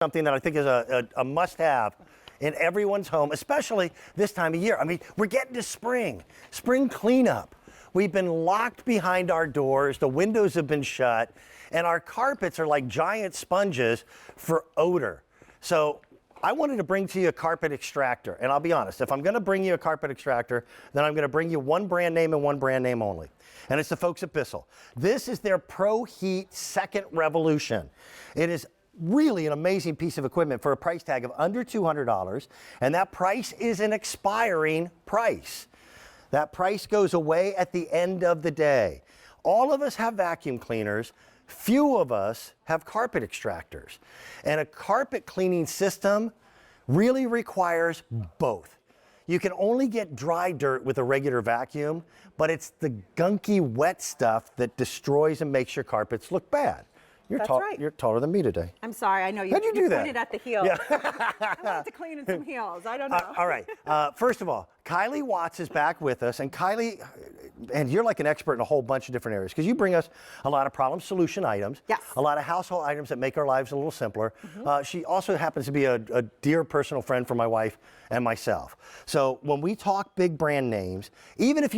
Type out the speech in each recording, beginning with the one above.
something that I think is a must-have in everyone's home, especially this time of year. I mean, we're getting to spring cleanup. We've been locked behind our doors, the windows have been shut, and our carpets are like giant sponges for odor. So I wanted to bring to you a carpet extractor, and I'll be honest, if I'm gonna bring you a carpet extractor, then I'm gonna bring you one brand name and one brand name only. And it's the folks at Bissell. This is their ProHeat second revolution. It is really an amazing piece of equipment for a price tag of under $200, and that price is an expiring price. That price goes away at the end of the day. All of us have vacuum cleaners. Few of us have carpet extractors. And a carpet cleaning system really requires both. You can only get dry dirt with a regular vacuum, but it's the gunky wet stuff that destroys and makes your carpets look bad. That's right. You're taller than me today. I'm sorry, I know you. How'd you do that? Pointed at the heels. Yeah. I wanted to clean in some heels. I don't know. All right. First of all, Kylie Watts is back with us, and Kylie, and you're like an expert in a whole bunch of different areas because you bring us a lot of problem solution items. Yes. A lot of household items that make our lives a little simpler. She also happens to be a dear personal friend for my wife and myself. So when we talk big brand names, even if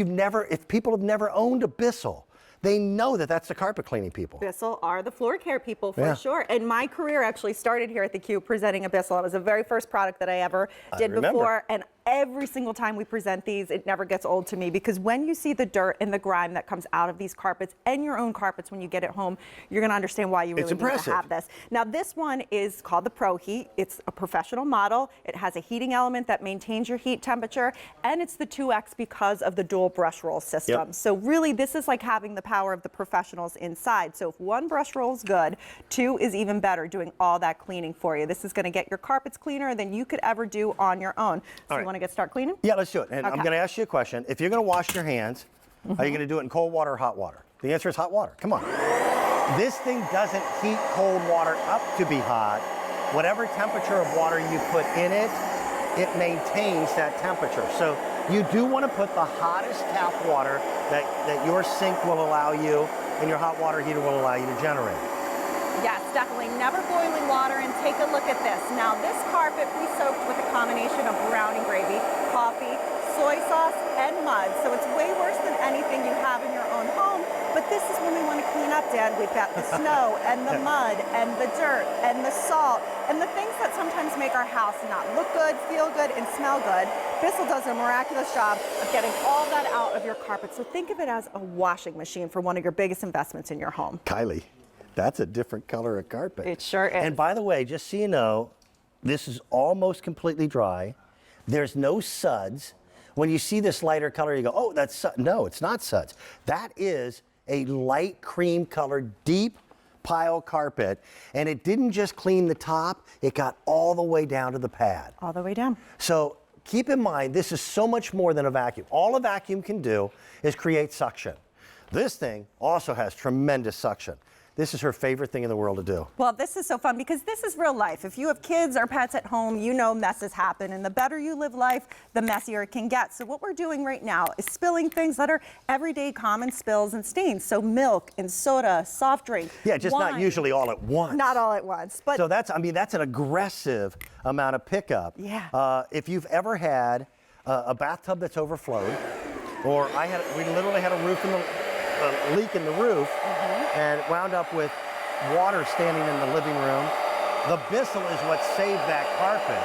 people have never owned a Bissell, they know that that's the carpet cleaning people. Bissell are the floor care people for sure. And my career actually started here at the Q presenting a Bissell. It was the very first product that I ever did before. And every single time we present these, it never gets old to me because when you see the dirt and the grime that comes out of these carpets and your own carpets when you get it home, you're going to understand why you really need to have this. Now, this one is called the ProHeat. It's a professional model. It has a heating element that maintains your heat temperature, and it's the 2X because of the dual brush roll system. So really, this is like having the power of the professionals inside. So if one brush roll is good, two is even better, doing all that cleaning for you. This is going to get your carpets cleaner than you could ever do on your own. So you want to start cleaning? Yeah, let's do it. And I'm going to ask you a question. If you're going to wash your hands, are you going to do it in cold water or hot water? The answer is hot water. Come on. This thing doesn't heat cold water up to be hot. Whatever temperature of water you put in it, it maintains that temperature. So you do want to put the hottest tap water that your sink will allow you and your hot water heater will allow you to generate. Yes, definitely. Never boiling water. And take a look at this. Now, this carpet we soaked with a combination of brownie gravy, coffee, soy sauce, and mud. So it's way worse than anything you have in your own home. But this is when we want to clean up, Dad. We've got the snow and the mud and the dirt and the salt and the things that sometimes make our house not look good, feel good, and smell good. Bissell does a miraculous job of getting all that out of your carpet. So think of it as a washing machine for one of your biggest investments in your home. Kylie, that's a different color of carpet. It sure is. And by the way, just so you know, this is almost completely dry. There's no suds. When you see this lighter color, you go, oh, that's suds. No, it's not suds. That is a light cream colored, deep pile carpet. And it didn't just clean the top, it got all the way down to the pad. All the way down. So keep in mind, this is so much more than a vacuum. All a vacuum can do is create suction. This thing also has tremendous suction. This is her favorite thing in the world to do. Well, this is so fun because this is real life. If you have kids or pets at home, you know messes happen. And the better you live life, the messier it can get. So what we're doing right now is spilling things that are everyday common spills and stains. So milk and soda, soft drink, yeah, just wine. Not usually all at once. Not all at once. But so that's an aggressive amount of pickup. Yeah. If you've ever had a bathtub that's overflowed, or we literally had a leak in the roof, and wound up with water standing in the living room. The Bissell is what saved that carpet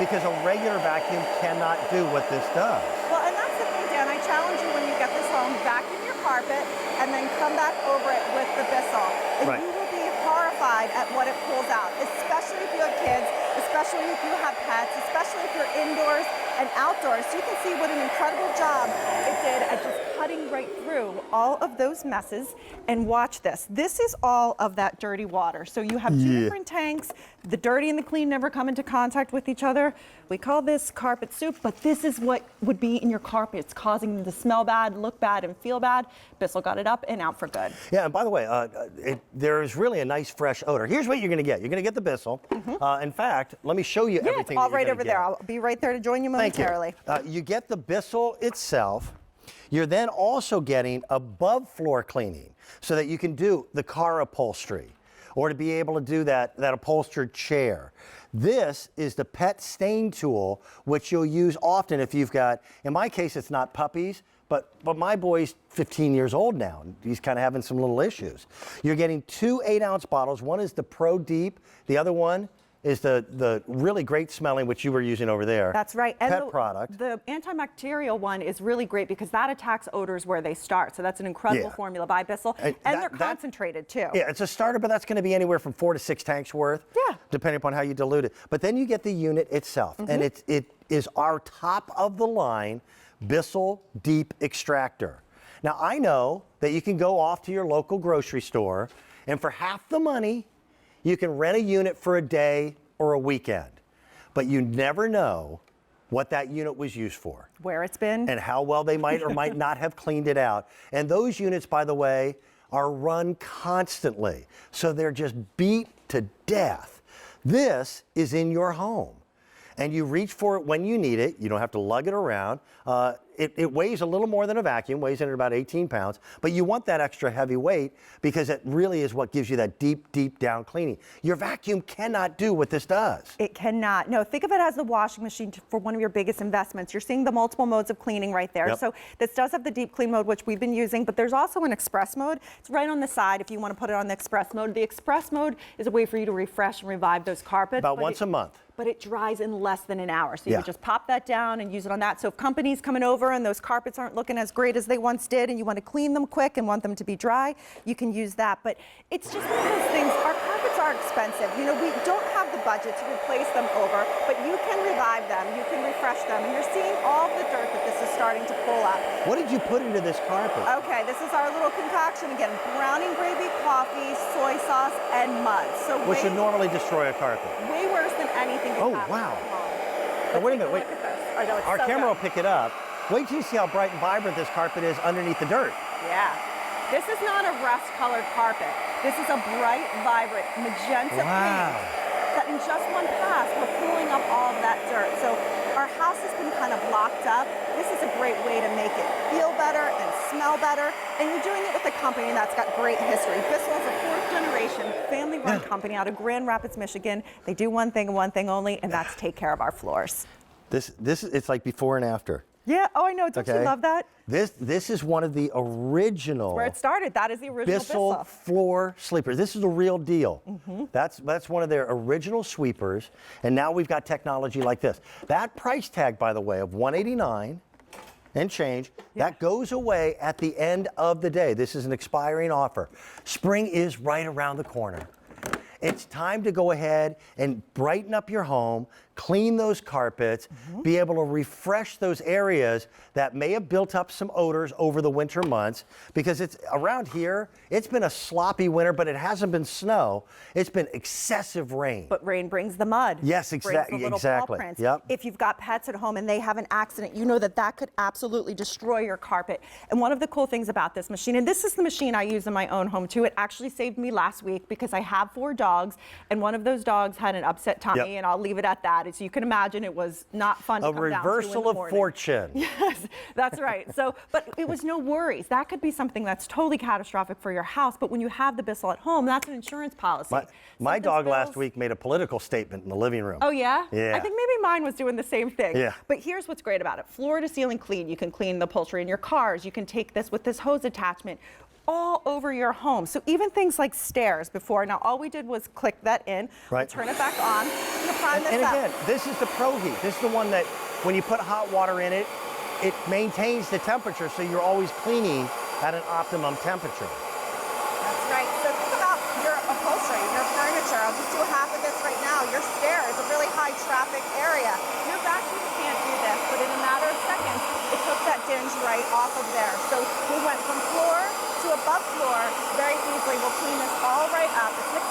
because a regular vacuum cannot do what this does. Well, and that's the thing, Dan. I challenge you when you get this home, vacuum your carpet and then come back over it with the Bissell. And you will be horrified at what it pulls out, especially if you have kids, especially if you have pets, especially if you're indoors and outdoors. So you can see what an incredible job it did at just cutting right through all of those messes. And watch this. This is all of that dirty water. So you have two different tanks. The dirty and the clean never come into contact with each other. We call this carpet soup, but this is what would be in your carpet. It's causing them to smell bad, look bad, and feel bad. Bissell got it up and out for good. Yeah, and by the way, there's really a nice fresh odor. Here's what you're going to get. You're going to get the Bissell. In fact, let me show you everything. It's all right over there. I'll be right there to join you momentarily. Thank you. You get the Bissell itself. You're then also getting above floor cleaning so that you can do the car upholstery or to be able to do that upholstered chair. This is the pet stain tool, which you'll use often if you've got, in my case, it's not puppies, but my boy's 15 years old now, and he's kind of having some little issues. You're getting 2 8-ounce bottles. One is the Pro Deep. The other one is the really great smelling, which you were using over there. That's right. And pet product. The antibacterial one is really great because that attacks odors where they start. So that's an incredible formula by Bissell. And they're concentrated too. Yeah, it's a starter, but that's going to be anywhere from 4 to 6 tanks worth. Yeah. Depending upon how you dilute it. But then you get the unit itself. And it is our top of the line Bissell Deep Extractor. Now I know that you can go off to your local grocery store and for half the money, you can rent a unit for a day or a weekend, but you never know what that unit was used for. Where it's been. And how well they might or might not have cleaned it out. And those units, by the way, are run constantly. So they're just beat to death. This is in your home. And you reach for it when you need it. You don't have to lug it around. It weighs a little more than a vacuum, weighs in at about 18 pounds, but you want that extra heavy weight because it really is what gives you that deep, deep down cleaning. Your vacuum cannot do what this does. It cannot. No, think of it as the washing machine for one of your biggest investments. You're seeing the multiple modes of cleaning right there. Yep. So this does have the deep clean mode, which we've been using, but there's also an express mode. It's right on the side if you want to put it on the express mode. The express mode is a way for you to refresh and revive those carpets. About once a month. But it dries in less than an hour. So you can just pop that down and use it on that. So if company's coming over and those carpets aren't looking as great as they once did and you want to clean them quick and want them to be dry, you can use that. But it's just one of those things, our carpets are expensive. You know, we don't have the budget to replace them over, but you can revive them, you can refresh them, and you're seeing all the dirt that this is starting to pull up. What did you put into this carpet? Okay, this is our little concoction. Again, browning gravy, coffee, soy sauce, and mud. So which would normally destroy a carpet. Way worse than anything. Oh, wow. Now, wait a minute, wait. Our camera will pick it up. Wait till you see how bright and vibrant this carpet is underneath the dirt. Yeah. This is not a rust-colored carpet. This is a bright, vibrant, magenta pink that in just one pass, we're pulling up all of that dirt. So our house has been kind of locked up. This is a great way to make it feel better and smell better. And you're doing it with a company that's got great history. Bissell is a 4th-generation family-run company out of Grand Rapids, Michigan. They do one thing and one thing only, and that's take care of our floors. It's like before and after. Yeah, oh, I know. Don't you love that? This is one of the original. Where it started. That is the original Bissell floor sleepers. This is the real deal. That's one of their original sweepers, and now we've got technology like this. That price tag, by the way, of $189 and change, that goes away at the end of the day. This is an expiring offer. Spring is right around the corner. It's time to go ahead and brighten up your home, clean those carpets, be able to refresh those areas that may have built up some odors over the winter months, because it's around here, it's been a sloppy winter, but it hasn't been snow. It's been excessive rain. But rain brings the mud. Yes, exactly. Yep. If you've got pets at home and they have an accident, you know that that could absolutely destroy your carpet. And one of the cool things about this machine, and this is the machine I use in my own home too, it actually saved me last week because I have 4 dogs, and one of those dogs had an upset tummy, and I'll leave it at that. As you can imagine, it was not fun to come down to in the morning. A reversal of fortune. Yes, that's right. So, but it was no worries. That could be something that's totally catastrophic for your house, but when you have the Bissell at home, that's an insurance policy. My dog last week made a political statement in the living room. Oh, yeah? Yeah. I think maybe mine was doing the same thing. Yeah. But here's what's great about it. Floor to ceiling clean. You can clean the upholstery in your cars. You can take this with this hose attachment all over your home. So even things like stairs before, now all we did was click that in, we'll turn it back on, and prime this up. And again, this is the ProHeat. This is the one that when you put hot water in it, it maintains the temperature, so you're always cleaning at an optimum temperature. That's right. So think about your upholstery, your furniture. I'll just do half of this right now. Your stair is a really high traffic area. Your vacuum can't do this, but in a matter of seconds, it took that dinge right off of there. So we went from floor to above floor very easily. We'll clean this all right up. It's a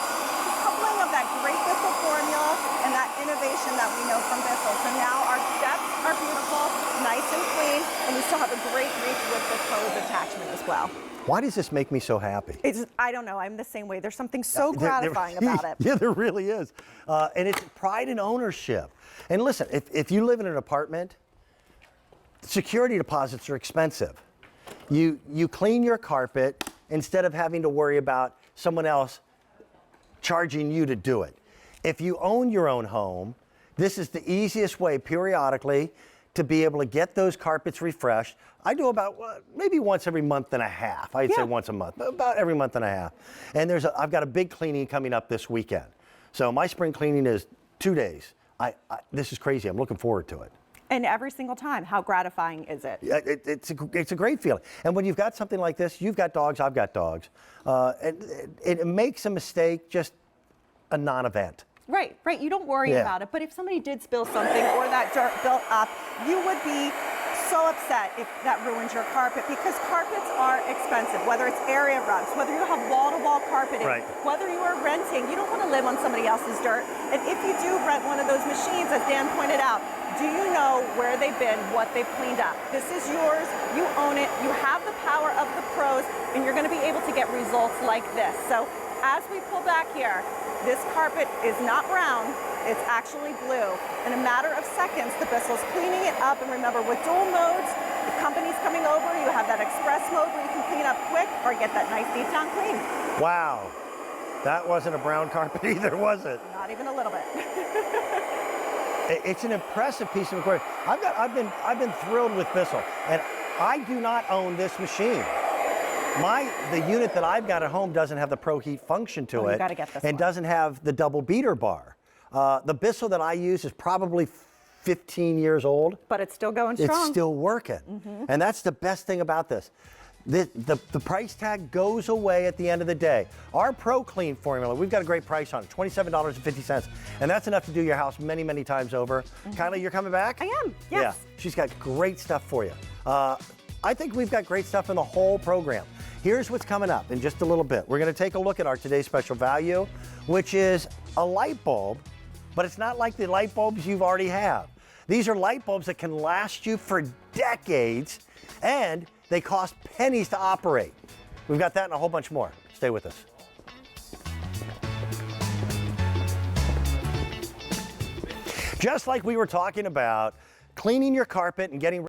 coupling of that great Bissell formula and that innovation that we know from Bissell. So now our steps are beautiful, nice and clean, and we still have a great reach with this hose attachment as well. Why does this make me so happy? I don't know. I'm the same way. There's something so gratifying about it. Yeah, there really is. And it's pride and ownership. And listen, if you live in an apartment, security deposits are expensive. You clean your carpet instead of having to worry about someone else charging you to do it. If you own your own home, this is the easiest way periodically to be able to get those carpets refreshed. I do about maybe once every month and a half. I'd say once a month, but about every month and a half. And I've got a big cleaning coming up this weekend. So my spring cleaning is 2 days. This is crazy. I'm looking forward to it. And every single time, how gratifying is it? It's a great feeling. And when you've got something like this, you've got dogs, I've got dogs. It makes a mistake just a non-event. Right. You don't worry about it. But if somebody did spill something or that dirt built up, you would be so upset if that ruins your carpet, because carpets are expensive, whether it's area rugs, whether you have wall-to-wall carpeting, whether you are renting. You don't want to live on somebody else's dirt. And if you do rent one of those machines, as Dan pointed out, do you know where they've been, what they've cleaned up? This is yours. You own it. You have the power of the pros, and you're going to be able to get results like this. So as we pull back here, this carpet is not brown, it's actually blue. In a matter of seconds, the Bissell's cleaning it up. And remember, with dual modes, the company's coming over, you have that express mode where you can clean up quick or get that nice deep down clean. Wow, that wasn't a brown carpet either, was it? Not even a little bit. It's an impressive piece of equipment. I've been thrilled with Bissell, and I do not own this machine. The unit that I've got at home doesn't have the ProHeat function to it, you gotta get this and one. doesn't have the double beater bar. The Bissell that I use is probably 15 years old. But it's still going strong. It's still working. And that's the best thing about this. The price tag goes away at the end of the day. Our Pro Clean formula, we've got a great price on it, $27.50. And that's enough to do your house many, many times over. Kylie, you're coming back? I am, yes. Yeah, she's got great stuff for you. I think we've got great stuff in the whole program. Here's what's coming up in just a little bit. We're going to take a look at our today's special value, which is a light bulb, but it's not like the light bulbs you've already have. These are light bulbs that can last you for decades, and they cost pennies to operate. We've got that and a whole bunch more. Stay with us. Just like we were talking about cleaning your carpet and getting